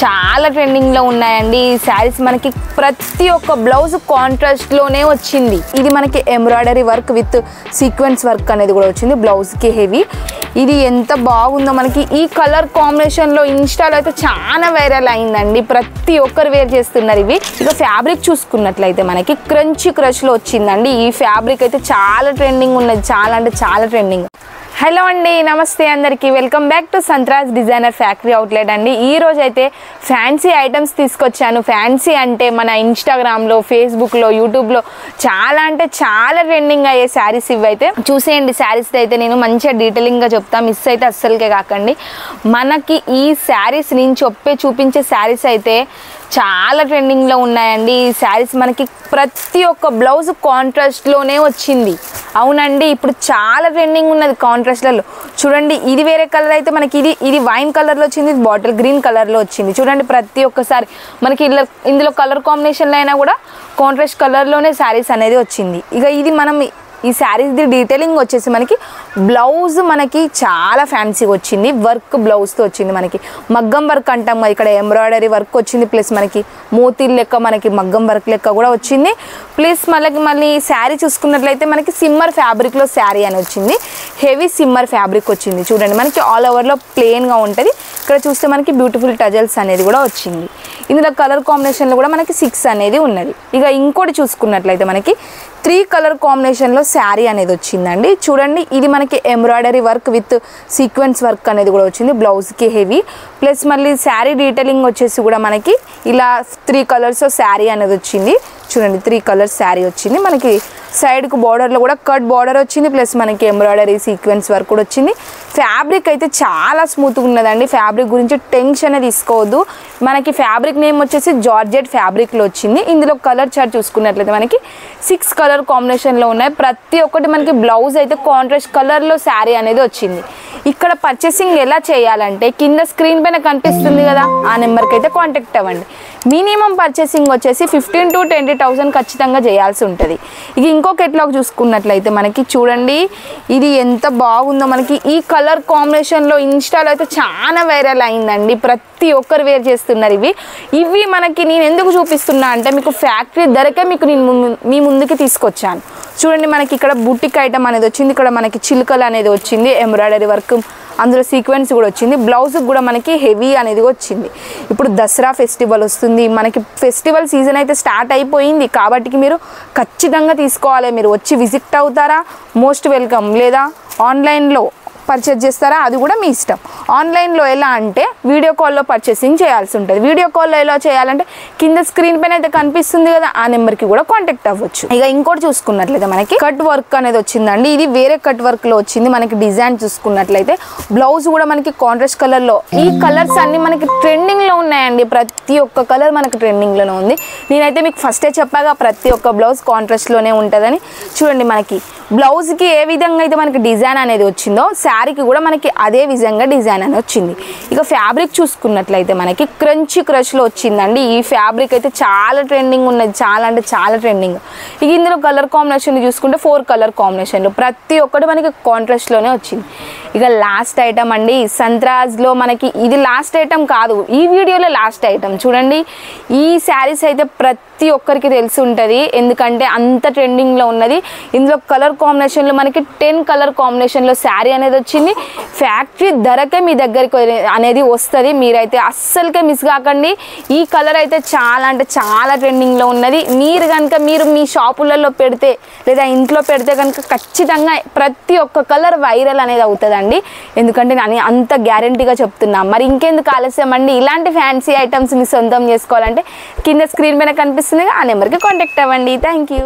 చాలా ట్రెండింగ్ లో ఉన్నాయండి ఈ సారీస్ మనకి ప్రతి ఒక్క బ్లౌజ్ కాంట్రాస్ట్ లోనే వచ్చింది ఇది మనకి embroidery work with sequence work అనేది కూడా వచ్చింది బ్లౌజ్ కి హెవీ ఇది ఎంత బాగుందో మనకి ఈ కలర్ కాంబినేషన్ లో ఇన్స్టాలో అయితే చాలా వైరల్ అయిందండి ప్రతి ఒక్కరు వేర్ చేస్తున్నారు ఇవి ఇక ఫ్యాబ్రిక్ చూసుకున్నట్లయితే మనకి క్రంచీ క్రష్ లో వచ్చిందండి ఈ ఫ్యాబ్రిక్ అయితే చాలా ట్రెండింగ్ ఉన్నది చాలా అంటే చాలా ట్రెండింగ్ హలో అండి నమస్తే అందరికీ వెల్కమ్ బ్యాక్ టు సంత్రాజ్ డిజైనర్ ఫ్యాక్టరీ అవుట్లెట్ అండి ఈ రోజు అయితే ఫ్యాన్సీ ఐటమ్స్ తీసుకొచ్చాను ఫ్యాన్సీ అంటే మన ఇన్స్టాగ్రామ్లో ఫేస్బుక్లో యూట్యూబ్లో చాలా అంటే చాలా ట్రెండింగ్ అయ్యే శారీస్ ఇవైతే చూసేయండి శారీస్ అయితే నేను మంచిగా డీటెయిలింగ్గా చెప్తాను మిస్ అయితే అస్సలకే కాకండి మనకి ఈ శారీస్ నేను చూపించే శారీస్ అయితే చాలా ట్రెండింగ్లో ఉన్నాయండి ఈ శారీస్ మనకి ప్రతి ఒక్క బ్లౌజ్ కాంట్రాస్ట్లోనే వచ్చింది అవునండి ఇప్పుడు చాలా ట్రెండింగ్ ఉన్నది కాంట్రాస్ట్లలో చూడండి ఇది వేరే కలర్ అయితే మనకి ఇది వైన్ కలర్లో వచ్చింది బాటిల్ గ్రీన్ కలర్లో వచ్చింది చూడండి ప్రతి ఒక్కసారి మనకి ఇందులో కలర్ కాంబినేషన్లో అయినా కూడా కాంట్రాస్ట్ కలర్లోనే శారీస్ అనేది వచ్చింది ఇక ఇది మనం ఈ శారీస్ది డీటెయిలింగ్ వచ్చేసి మనకి బ్లౌజ్ మనకి చాలా ఫ్యాన్సీగా వచ్చింది వర్క్ బ్లౌజ్తో వచ్చింది మనకి మగ్గం వర్క్ అంటాం ఇక్కడ ఎంబ్రాయిడరీ వర్క్ వచ్చింది ప్లస్ మనకి మోతీలు లెక్క మనకి మగ్గం వర్క్ లెక్క కూడా వచ్చింది ప్లస్ మళ్ళీ శారీ చూసుకున్నట్లయితే మనకి సిమ్మర్ ఫ్యాబ్రిక్లో శారీ అని వచ్చింది హెవీ సిమ్మర్ ఫ్యాబ్రిక్ వచ్చింది చూడండి మనకి ఆల్ ఓవర్లో ప్లెయిన్గా ఉంటుంది ఇక్కడ చూస్తే మనకి బ్యూటిఫుల్ టజల్స్ అనేది కూడా వచ్చింది ఇందులో కలర్ కాంబినేషన్లో కూడా మనకి 6 అనేది ఉన్నది ఇక ఇంకోటి చూసుకున్నట్లయితే మనకి 3 కలర్ కాంబినేషన్లో శారీ అనేది వచ్చిందండి చూడండి ఇది మనకి embroidery work with sequence work అనేది కూడా వచ్చింది బ్లౌజ్కి హెవీ ప్లస్ మళ్ళీ శారీ డీటెయిలింగ్ వచ్చేసి కూడా మనకి ఇలా 3 కలర్స్ శారీ అనేది వచ్చింది చూడండి 3 కలర్స్ శారీ వచ్చింది మనకి సైడ్కు బార్డర్లో కూడా కట్ బార్డర్ వచ్చింది ప్లస్ మనకి ఎంబ్రాయిడరీ సీక్వెన్స్ వర్క్ కూడా వచ్చింది ఫ్యాబ్రిక్ అయితే చాలా స్మూత్గా ఉన్నదండి ఫ్యాబ్రిక్ గురించి టెన్షన్ తీసుకోవద్దు మనకి ఫ్యాబ్రిక్ నేమ్ వచ్చేసి జార్జెట్ ఫ్యాబ్రిక్లో వచ్చింది ఇందులో కలర్ చార్ట్ చూసుకున్నట్లయితే మనకి 6 కలర్ కాంబినేషన్లో ఉన్నాయి ప్రతి ఒక్కటి మనకి బ్లౌజ్ అయితే కాంట్రాస్ట్ కలర్లో శారీ అనేది వచ్చింది ఇక్కడ పర్చేసింగ్ ఎలా చేయాలంటే కింద స్క్రీన్ పైన కనిపిస్తుంది కదా ఆ నెంబర్కి అయితే కాంటాక్ట్ అవ్వండి మినిమం పర్చేసింగ్ వచ్చేసి 15,000 to 20,000 ఖచ్చితంగా చేయాల్సి ఉంటుంది ఇక ఇంకో కెట్లాగ్ చూసుకున్నట్లయితే మనకి చూడండి ఇది ఎంత బాగుందో మనకి ఈ కలర్ కాంబినేషన్లో ఇన్స్టాలో అయితే చాలా వైరల్ అయిందండి ప్రతి ఒక్కరు వేర్ చేస్తున్నారు ఇవి మనకి నేను ఎందుకు చూపిస్తున్నా అంటే మీకు ఫ్యాక్టరీ ధరకే మీకు నేను మీ ముందుకి తీసుకొచ్చాను చూడండి మనకి ఇక్కడ బుటిక్ ఐటమ్ అనేది వచ్చింది ఇక్కడ మనకి చిలుకలు అనేది వచ్చింది ఎంబ్రాయిడరీ వర్క్ అందులో సీక్వెన్స్ కూడా వచ్చింది బ్లౌజ్ కూడా మనకి హెవీ అనేది వచ్చింది ఇప్పుడు దసరా ఫెస్టివల్ వస్తుంది మనకి ఫెస్టివల్ సీజన్ అయితే స్టార్ట్ అయిపోయింది కాబట్టి మీరు ఖచ్చితంగా తీసుకోవాలి మీరు వచ్చి విజిట్ అవుతారా మోస్ట్ వెల్కమ్ లేదా ఆన్లైన్లో పర్చేజ్ చేస్తారా అది కూడా మీ ఇష్టం ఆన్లైన్లో ఎలా అంటే వీడియో కాల్లో పర్చేసింగ్ చేయాల్సి ఉంటుంది వీడియో కాల్లో ఎలా చేయాలంటే కింద స్క్రీన్ పైన అయితే కనిపిస్తుంది కదా ఆ నెంబర్కి కూడా కాంటాక్ట్ అవ్వచ్చు ఇక ఇంకోటి చూసుకున్నట్లయితే మనకి కట్ వర్క్ అనేది వచ్చిందండి ఇది వేరే కట్ వర్క్లో వచ్చింది మనకి డిజైన్ చూసుకున్నట్లయితే బ్లౌజ్ కూడా మనకి కాంట్రాస్ట్ కలర్లో ఈ కలర్స్ అన్ని మనకి ట్రెండింగ్లో ఉన్నాయండి ప్రతి ఒక్క కలర్ మనకి ట్రెండింగ్లోనే ఉంది నేనైతే మీకు ఫస్టే చెప్పాగా ప్రతి ఒక్క బ్లౌజ్ కాంట్రాస్ట్లోనే ఉంటుందని చూడండి మనకి బ్లౌజ్కి ఏ విధంగా అయితే మనకి డిజైన్ అనేది వచ్చిందో శారీకి కూడా మనకి అదే విధంగా డిజైన్ అని వచ్చింది ఇక ఫ్యాబ్రిక్ చూసుకున్నట్లయితే మనకి క్రంచీ క్రష్లో వచ్చిందండి ఈ ఫ్యాబ్రిక్ అయితే చాలా ట్రెండింగ్ ఉన్నది చాలా అంటే చాలా ట్రెండింగ్ ఇక ఇందులో కలర్ కాంబినేషన్ చూసుకుంటే 4 కలర్ కాంబినేషన్లు ప్రతి ఒక్కటి మనకి కాంట్రాస్ట్లోనే వచ్చింది ఇక లాస్ట్ ఐటమ్ అండి సంత్రాజ్లో మనకి ఇది లాస్ట్ ఐటమ్ కాదు ఈ వీడియోలో లాస్ట్ ఐటమ్ చూడండి ఈ శారీస్ అయితే ప్రతి ఒక్కరికి తెలిసి ఉంటుంది ఎందుకంటే అంత ట్రెండింగ్లో ఉన్నది ఇందులో కలర్ కాంబినేషన్లో మనకి 10 కలర్ కాంబినేషన్లో శారీ అనేది వచ్చింది ఫ్యాక్టరీ ధరకే మీ దగ్గరికి అనేది వస్తుంది మీరైతే అస్సలకే మిస్ కాకండి ఈ కలర్ అయితే చాలా అంటే చాలా ట్రెండింగ్లో ఉన్నది మీరు కనుక మీరు మీ షాపులలో పెడితే లేదా ఇంట్లో పెడితే కనుక ఖచ్చితంగా ప్రతి ఒక్క కలర్ వైరల్ అనేది అవుతుందండి ఎందుకంటే నేను అంత గ్యారంటీగా చెప్తున్నా మరి ఇంకెందుకు ఆలస్యం అండి ఇలాంటి ఫ్యాన్సీ ఐటమ్స్ మీ సొంతం చేసుకోవాలంటే కింద స్క్రీన్ పైన కనిపిస్తుంది ఆ నెంబర్కి కాంటాక్ట్ అవ్వండి థ్యాంక్ యూ